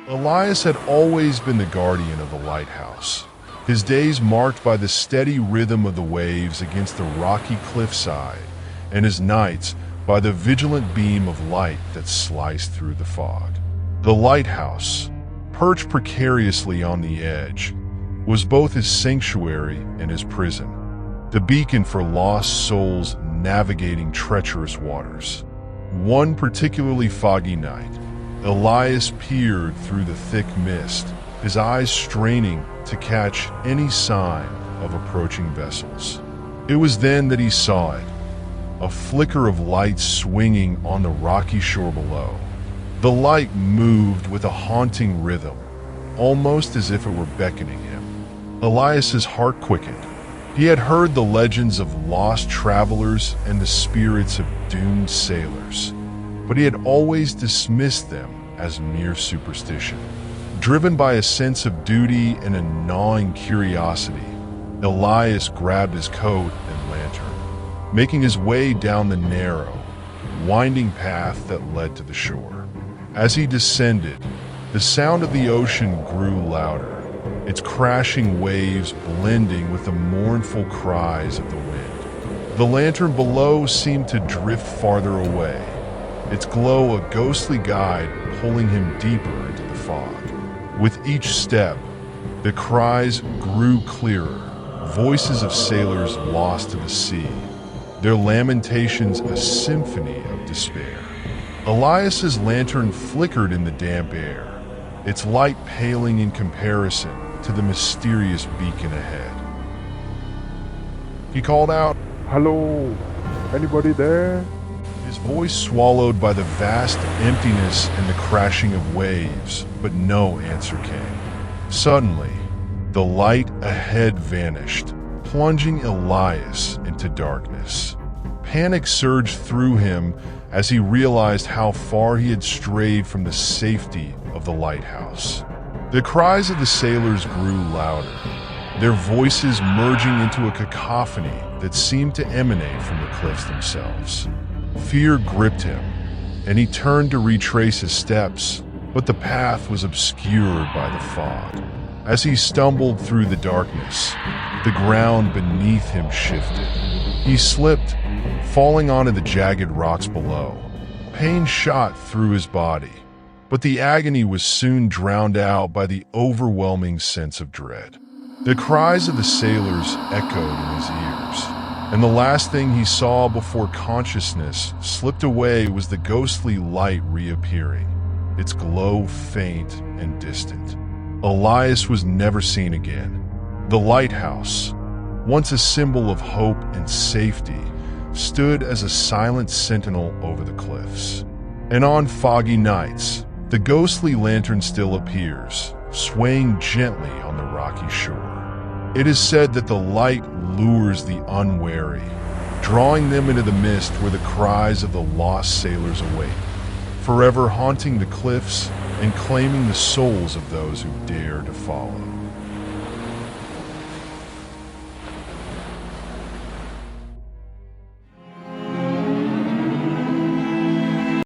Elias had always been the guardian of the lighthouse, his days marked by the steady rhythm of the waves against the rocky cliffside, and his nights by the vigilant beam of light that sliced through the fog. The lighthouse, perched precariously on the edge, was both his sanctuary and his prison, the beacon for lost souls navigating treacherous waters. One particularly foggy night, Elias peered through the thick mist, his eyes straining to catch any sign of approaching vessels. It was then that he saw it, a flicker of light swinging on the rocky shore below. The light moved with a haunting rhythm, almost as if it were beckoning him. Elias's heart quickened. He had heard the legends of lost travelers and the spirits of doomed sailors, but he had always dismissed them as mere superstition. Driven by a sense of duty and a gnawing curiosity, Elias grabbed his coat and lantern, making his way down the narrow, winding path that led to the shore. As he descended, the sound of the ocean grew louder, its crashing waves blending with the mournful cries of the wind. The lantern below seemed to drift farther away, its glow a ghostly guide pulling him deeper into the fog. With each step, the cries grew clearer, voices of sailors lost to the sea, their lamentations a symphony of despair. Elias's lantern flickered in the damp air, its light paling in comparison to the mysterious beacon ahead. He called out, "Hello? Anybody there?" his voice swallowed by the vast emptiness and the crashing of waves, but no answer came. Suddenly, the light ahead vanished, plunging Elias into darkness. Panic surged through him as he realized how far he had strayed from the safety of the lighthouse. The cries of the sailors grew louder, their voices merging into a cacophony that seemed to emanate from the cliffs themselves. Fear gripped him, and he turned to retrace his steps, but the path was obscured by the fog. As he stumbled through the darkness, the ground beneath him shifted. He slipped, falling onto the jagged rocks below. Pain shot through his body, but the agony was soon drowned out by the overwhelming sense of dread. The cries of the sailors echoed in his ears, and the last thing he saw before consciousness slipped away was the ghostly light reappearing, its glow faint and distant. Elias was never seen again. The lighthouse, once a symbol of hope and safety, stood as a silent sentinel over the cliffs. And on foggy nights, the ghostly lantern still appears, swaying gently on the rocky shore. It is said that the light lures the unwary, drawing them into the mist where the cries of the lost sailors await, forever haunting the cliffs and claiming the souls of those who dare to follow.